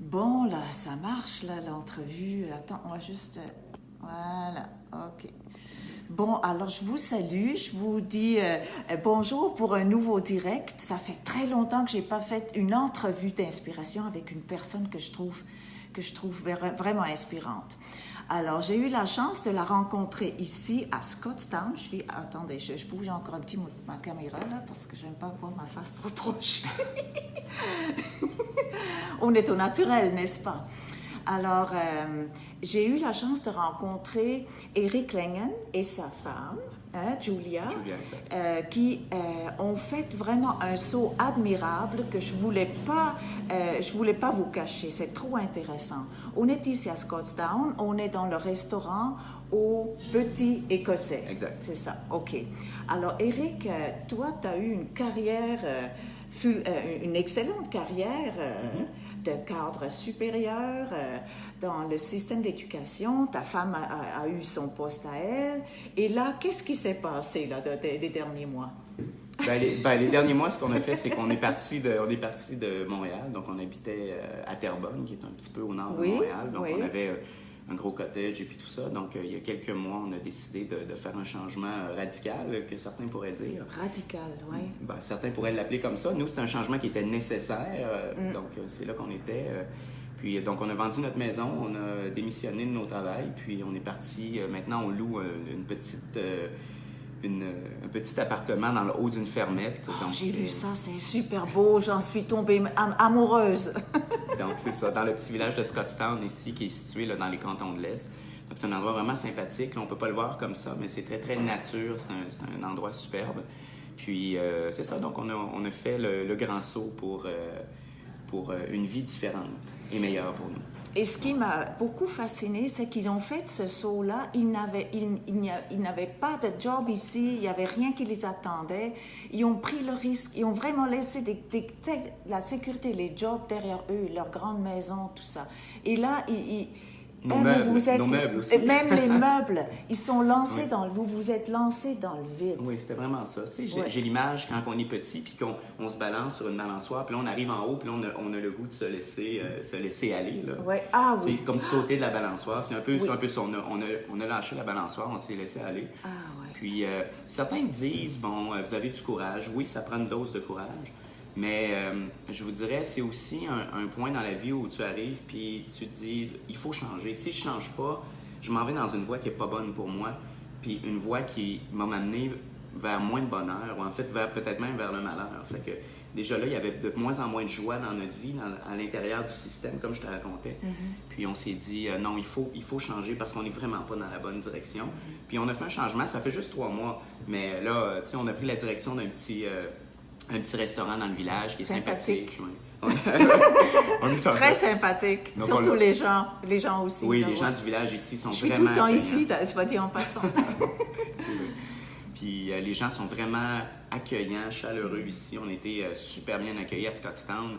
Bon, là, ça marche, là, l'entrevue. Attends, on va juste... Voilà, OK. Bon, alors, je vous salue. Je vous dis bonjour pour un nouveau direct. Ça fait très longtemps que j'ai pas fait une entrevue d'inspiration avec une personne que je trouve vraiment inspirante. Alors, j'ai eu la chance de la rencontrer ici à Scottstown. Attendez, je bouge encore un petit peu ma caméra, là, parce que j'aime pas voir ma face trop proche. On est au naturel, n'est-ce pas? Alors, j'ai eu la chance de rencontrer Eric Langen et sa femme, Julia, qui ont fait vraiment un saut admirable que je voulais pas vous cacher. C'est trop intéressant. On est ici à Scottstown, on est dans le restaurant au Petit Écossais. Exact. C'est ça, OK. Alors, Eric, toi, tu as eu une carrière, une excellente carrière de cadre supérieur dans le système d'éducation. Ta femme a eu son poste à elle. Et là, qu'est-ce qui s'est passé là, les derniers mois? Les derniers mois, ce qu'on a fait, c'est qu'on est parti de Montréal. Donc, on habitait à Terrebonne, qui est un petit peu au nord de Montréal. Donc, on avait un gros cottage et puis tout ça. Donc, il y a quelques mois, on a décidé de faire un changement radical, que certains pourraient dire. Radical, oui. Certains pourraient l'appeler comme ça. Nous, c'est un changement qui était nécessaire. Donc, c'est là qu'on était. Puis, donc, on a vendu notre maison, on a démissionné de nos travails, puis on est parti. Maintenant, on loue un petit appartement dans le haut d'une fermette. Donc, j'ai vu ça, c'est super beau, j'en suis tombée amoureuse. Donc, c'est ça, dans le petit village de Scottstown ici, qui est situé là, dans les cantons de l'Est. Donc, c'est un endroit vraiment sympathique. Là, on ne peut pas le voir comme ça, mais c'est très, très nature. C'est un endroit superbe. Puis, c'est ça, donc on a fait le grand saut pour une vie différente et meilleure pour nous. Et ce qui m'a beaucoup fasciné, c'est qu'ils ont fait ce saut-là. Ils n'avaient pas de job ici, il n'y avait rien qui les attendait. Ils ont pris le risque, ils ont vraiment laissé la sécurité, les jobs derrière eux, leur grande maison, tout ça. Et là, nos meubles aussi. Même les meubles, ils sont lancés vous vous êtes lancés dans le vide. Oui, c'était vraiment ça. J'ai l'image quand on est petit, puis qu'on se balance sur une balançoire, puis là, on arrive en haut, puis là, on a le goût de se laisser aller. Là. Ouais. Ah oui. C'est comme sauter de la balançoire. C'est un peu ça. On a lâché la balançoire, on s'est laissé aller. Ah ouais. Puis, certains disent, vous avez du courage. Oui, ça prend une dose de courage. Mais je vous dirais, c'est aussi un point dans la vie où tu arrives puis tu te dis, il faut changer. Si je ne change pas, je m'en vais dans une voie qui n'est pas bonne pour moi, puis une voie qui va m'amener vers moins de bonheur, ou en fait, peut-être même vers le malheur. Fait que déjà là, il y avait de moins en moins de joie dans notre vie, à l'intérieur du système, comme je te racontais. Puis on s'est dit, non, il faut changer parce qu'on n'est vraiment pas dans la bonne direction. Puis on a fait un changement, ça fait juste 3 mois, mais là, tu sais, on a pris la direction d'un petit restaurant dans le village qui est sympathique. Très sympathique. Donc, surtout les gens aussi. Oui, là, les gens du village ici sont vraiment... Je suis tout le temps accueillants. ici, c'est pas dit en passant. Puis les gens sont vraiment accueillants, chaleureux ici. On était super bien accueillis à Scottstown.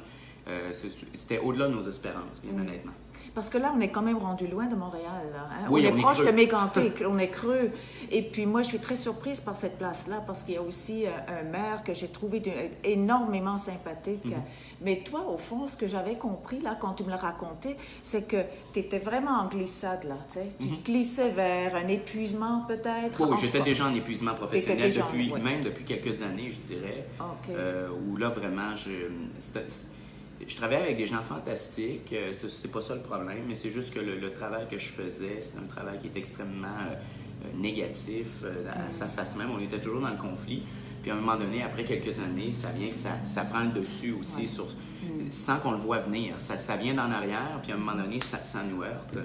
C'était au-delà de nos espérances, bien honnêtement. Parce que là, on est quand même rendu loin de Montréal. Là, hein? Oui, on est proche de Mégantic, on est creux. Et puis moi, je suis très surprise par cette place-là parce qu'il y a aussi un maire que j'ai trouvé énormément sympathique. Mais toi, au fond, ce que j'avais compris, là, quand tu me l'as raconté, c'est que tu étais vraiment en glissade, là. Tu sais? Tu glissais vers un épuisement, peut-être. Oui, j'étais déjà en épuisement professionnel depuis quelques années, je dirais. Okay. Où là, vraiment, je travaille avec des gens fantastiques, c'est pas ça le problème, mais c'est juste que le travail que je faisais, c'est un travail qui est extrêmement négatif à sa face même. On était toujours dans le conflit. Puis à un moment donné, après quelques années, ça vient que ça prend le dessus aussi, sans qu'on le voit venir. Ça vient d'en arrière, puis à un moment donné, ça nous heurte.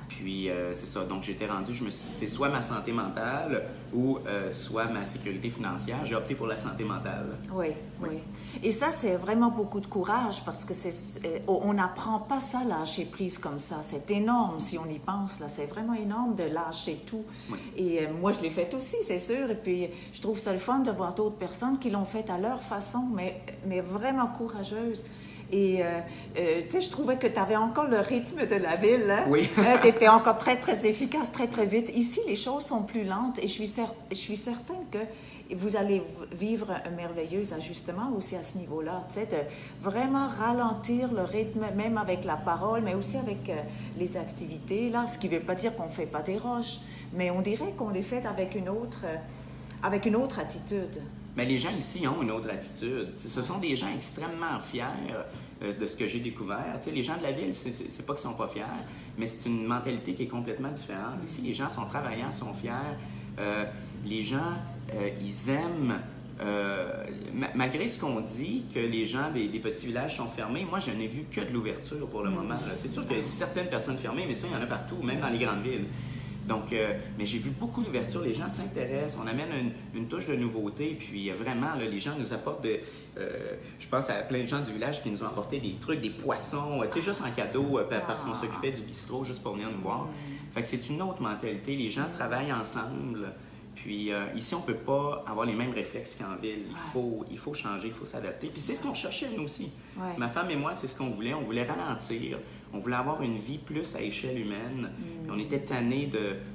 Puis c'est ça, donc j'étais rendu, je me suis dit, c'est soit ma santé mentale ou soit ma sécurité financière. J'ai opté pour la santé mentale. Oui. Et ça, c'est vraiment beaucoup de courage parce que on n'apprend pas ça, lâcher prise comme ça. C'est énorme si on y pense, là. C'est vraiment énorme de lâcher tout. Oui. Et moi, je l'ai fait aussi, c'est sûr. Et puis, je trouve ça le fun de voir d'autres personnes qui l'ont fait à leur façon, mais vraiment courageuses. Et tu sais, je trouvais que tu avais encore le rythme de la ville. Hein? Oui. Tu étais encore très, très efficace, très, très vite. Ici, les choses sont plus lentes et je suis certaine que vous allez vivre un merveilleux ajustement aussi à ce niveau-là. Tu sais, de vraiment ralentir le rythme, même avec la parole, mais aussi avec les activités. Là, ce qui ne veut pas dire qu'on ne fait pas des roches, mais on dirait qu'on les fait avec une autre attitude. Mais les gens ici ont une autre attitude. Ce sont des gens extrêmement fiers de ce que j'ai découvert. Les gens de la ville, c'est pas qu'ils sont pas fiers, mais c'est une mentalité qui est complètement différente. Ici, les gens sont travaillants, sont fiers. Les gens, ils aiment, malgré ce qu'on dit, que les gens des petits villages sont fermés, moi, je n'ai vu que de l'ouverture pour le moment. C'est sûr qu'il y a certaines personnes fermées, mais ça, il y en a partout, même dans les grandes villes. Donc, mais j'ai vu beaucoup d'ouverture, les gens s'intéressent, on amène une touche de nouveauté, puis vraiment, là, les gens nous apportent, je pense à plein de gens du village qui nous ont apporté des trucs, des poissons, tu sais, juste en cadeau, parce qu'on s'occupait du bistrot, juste pour venir nous voir. Fait que c'est une autre mentalité, les gens travaillent ensemble, puis ici, on ne peut pas avoir les mêmes réflexes qu'en ville, il faut changer, il faut s'adapter, puis c'est ce qu'on cherchait nous aussi. Ouais. Ma femme et moi, c'est ce qu'on voulait, on voulait ralentir. On voulait avoir une vie plus à échelle humaine. On était tannés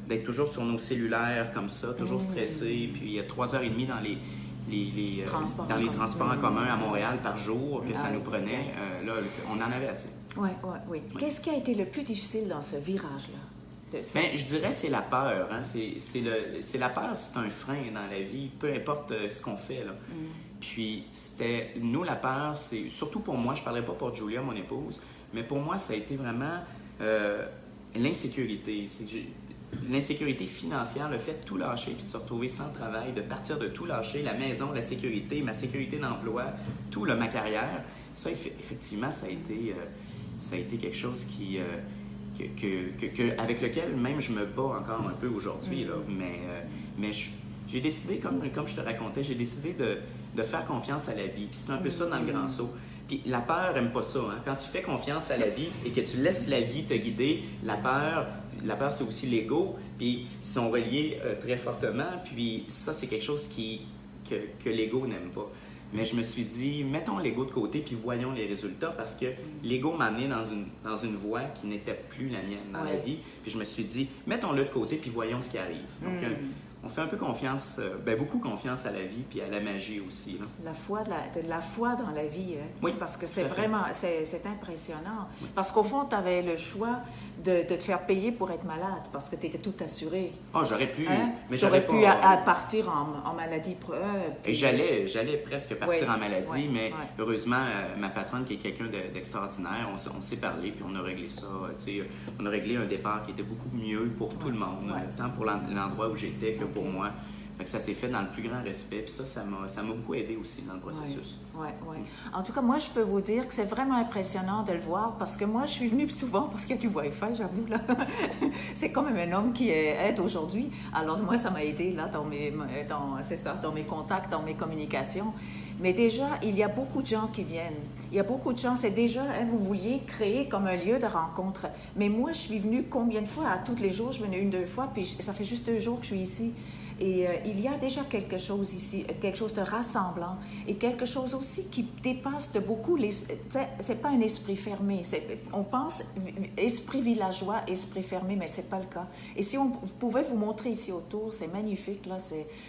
d'être toujours sur nos cellulaires comme ça, toujours stressés. Puis il y a 3h30 dans les transports en commun à Montréal par jour que ça nous prenait. Là, on en avait assez. Oui. Qu'est-ce qui a été le plus difficile dans ce virage-là? Bien, je dirais c'est la peur. Hein? C'est la peur, c'est un frein dans la vie, peu importe ce qu'on fait. Là. Puis nous, la peur, c'est surtout pour moi, je ne parlerai pas pour Julia, mon épouse, mais pour moi, ça a été vraiment l'insécurité. L'insécurité financière, le fait de tout lâcher puis de se retrouver sans travail, de partir de tout lâcher, la maison, la sécurité, ma sécurité d'emploi, tout, ma carrière. Ça, effectivement, ça a été quelque chose avec lequel même je me bats encore un peu aujourd'hui. Là. Mais j'ai décidé, comme je te racontais, j'ai décidé de faire confiance à la vie. Puis c'est un peu ça dans le grand saut. Puis la peur n'aime pas ça. Hein? Quand tu fais confiance à la vie et que tu laisses la vie te guider, la peur c'est aussi l'ego. Puis ils sont reliés très fortement. Puis ça, c'est quelque chose que l'ego n'aime pas. Mais je me suis dit, mettons l'ego de côté puis voyons les résultats parce que l'ego m'a amené dans une voie qui n'était plus la mienne dans la vie. Puis je me suis dit, mettons-le de côté puis voyons ce qui arrive. Donc, on fait un peu confiance, beaucoup confiance à la vie puis à la magie aussi. Là. La foi dans la vie, hein? Oui, parce que c'est vraiment, c'est impressionnant. Oui. Parce qu'au fond, tu avais le choix de te faire payer pour être malade parce que tu étais tout assuré. Ah, j'aurais pu, mais j'aurais pu partir en maladie. Et j'allais presque partir en maladie, mais heureusement, ma patronne qui est quelqu'un d'extraordinaire, on s'est parlé puis on a réglé ça. On a réglé un départ qui était beaucoup mieux pour tout le monde, tant pour l'endroit où j'étais que pour moi. Fait que ça s'est fait dans le plus grand respect. Puis ça m'a beaucoup aidé aussi dans le processus. Oui. En tout cas, moi, je peux vous dire que c'est vraiment impressionnant de le voir parce que moi, je suis venue souvent parce qu'il y a du Wi-Fi, j'avoue. Là. C'est quand même un homme qui aide aujourd'hui. Alors, moi, ça m'a aidé là, dans mes contacts, dans mes communications. Mais déjà, il y a beaucoup de gens qui viennent. Il y a beaucoup de gens. C'est déjà, vous vouliez créer comme un lieu de rencontre. Mais moi, je suis venue combien de fois? À tous les jours, je venais 1-2 fois, puis ça fait juste 2 jours que je suis ici. Et il y a déjà quelque chose ici, quelque chose de rassemblant et quelque chose aussi qui dépasse de beaucoup c'est pas un esprit fermé. On pense esprit villageois, esprit fermé, mais c'est pas le cas. Et si on pouvait vous montrer ici autour, c'est magnifique. Là,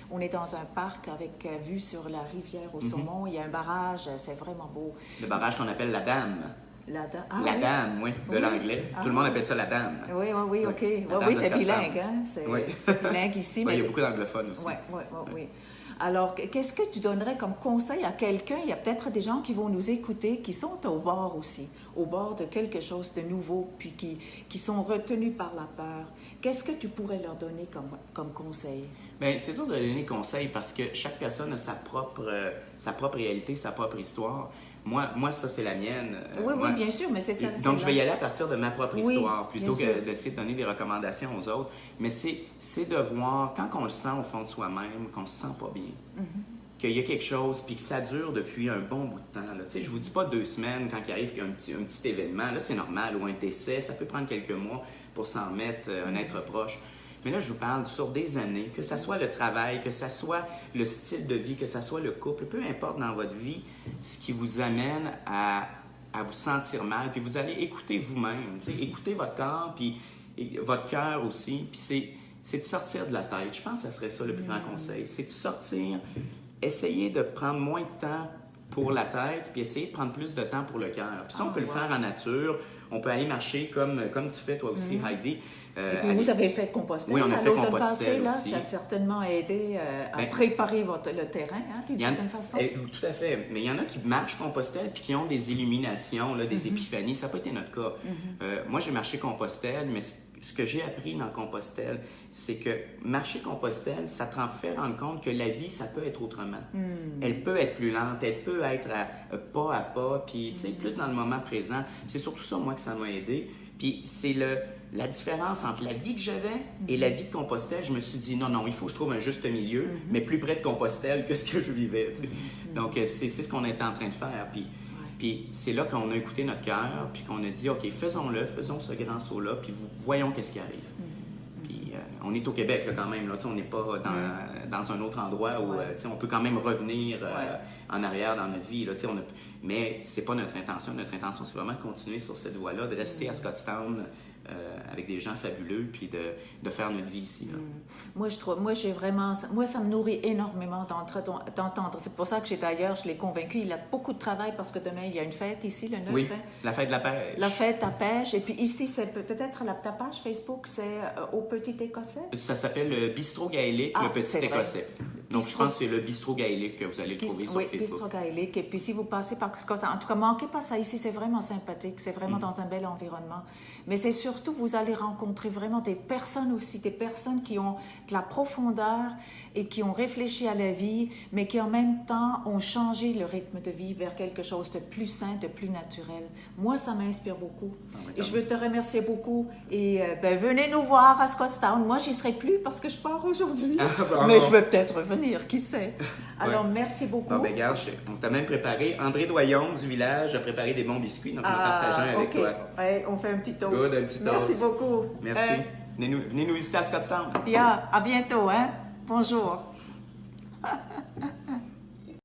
on est dans un parc avec vue sur la rivière au Saumon. Il y a un barrage, c'est vraiment beau. Le barrage qu'on appelle la Dame. La Dame, oui, de l'anglais. Tout le monde appelle ça la Dame. Oui, OK. Oui, c'est bilingue, hein? C'est bilingue ici. Mais il y a beaucoup d'anglophones aussi. Oui. Alors, qu'est-ce que tu donnerais comme conseil à quelqu'un? Il y a peut-être des gens qui vont nous écouter, qui sont au bord aussi, au bord de quelque chose de nouveau, puis qui sont retenus par la peur. Qu'est-ce que tu pourrais leur donner comme conseil? Bien, c'est dur de donner conseil parce que chaque personne a sa propre réalité, sa propre histoire. Moi, ça, c'est la mienne. Oui, bien sûr, mais c'est ça. Donc, je vais y aller à partir de ma propre histoire, plutôt que d'essayer de donner des recommandations aux autres. Mais c'est de voir, quand on le sent au fond de soi-même, qu'on se sent pas bien, qu'il y a quelque chose, puis que ça dure depuis un bon bout de temps. Là. Je vous dis pas 2 semaines quand il arrive un petit événement. Là, c'est normal, ou un décès, ça peut prendre quelques mois pour s'en remettre, un être proche. Mais là, je vous parle sur des années, que ça soit le travail, que ça soit le style de vie, que ça soit le couple, peu importe dans votre vie, ce qui vous amène à à vous sentir mal, puis vous allez écouter vous-même, écouter votre corps, puis votre cœur aussi, puis c'est de sortir de la tête. Je pense que ça serait ça le plus grand conseil, c'est de sortir, essayer de prendre moins de temps pour la tête, puis essayer de prendre plus de temps pour le cœur. Puis ça, on peut le faire en nature, on peut aller marcher comme tu fais toi aussi, Heidi. Et puis vous avez fait Compostelle. Oui, on a fait Compostelle passé, là, aussi. ça a certainement aidé à préparer le terrain, d'une certaine façon. Tout à fait. Mais il y en a qui marchent Compostelle puis qui ont des illuminations, là, des épiphanies. Ça n'a pas été notre cas. Moi, j'ai marché Compostelle, mais ce que j'ai appris dans Compostelle, c'est que marcher Compostelle, ça te fait rendre compte que la vie, ça peut être autrement. Elle peut être plus lente, elle peut être pas à pas, puis plus dans le moment présent. C'est surtout ça, moi, que ça m'a aidé. Puis c'est la différence entre la vie que j'avais et la vie de Compostelle. Je me suis dit, non, il faut que je trouve un juste milieu, mais plus près de Compostelle que ce que je vivais. Donc, c'est ce qu'on était en train de faire. Puis c'est là qu'on a écouté notre cœur, puis qu'on a dit, OK, faisons ce grand saut-là, puis voyons qu'est-ce qui arrive. Puis on est au Québec, là, quand même. Là, on n'est pas dans un autre endroit où on peut quand même revenir en arrière dans notre vie. Là, mais c'est pas notre intention. Notre intention, c'est vraiment de continuer sur cette voie-là, de rester à Scotstown avec des gens fabuleux, puis de faire notre vie ici. Là. Moi, ça me nourrit énormément d'entendre. C'est pour ça que je l'ai convaincu. Il a beaucoup de travail parce que demain, il y a une fête ici, le 9 Oui, la fête de la pêche. La fête à pêche. Et puis ici, c'est peut-être ta page Facebook, c'est au Petit Écossais? Ça s'appelle le Bistrot Gaélique, le Petit Écossais. Donc, je pense que c'est le Bistrot Gaélique que vous allez le trouver sur Facebook. Oui, Bistrot Gaélique. Et puis, si vous passez par Scotland, en tout cas, manquez pas ça ici, c'est vraiment sympathique. C'est vraiment dans un bel environnement. Mais c'est surtout, vous allez rencontrer vraiment des personnes aussi, des personnes qui ont de la profondeur et qui ont réfléchi à la vie, mais qui en même temps ont changé le rythme de vie vers quelque chose de plus sain, de plus naturel. Moi, ça m'inspire beaucoup. Et je veux te remercier beaucoup. Et venez nous voir à Scotstown. Moi, j'y serai plus parce que je pars aujourd'hui. Mais je vais peut-être revenir, qui sait. Alors, merci beaucoup. Bon, regarde, on t'a même préparé. André Doyon du village a préparé des bons biscuits, donc on partage un avec toi. Ouais, on fait un petit toast. Good, un petit toast. Merci beaucoup. Merci. Venez nous visiter à Scotstown. À bientôt, hein? Bonjour.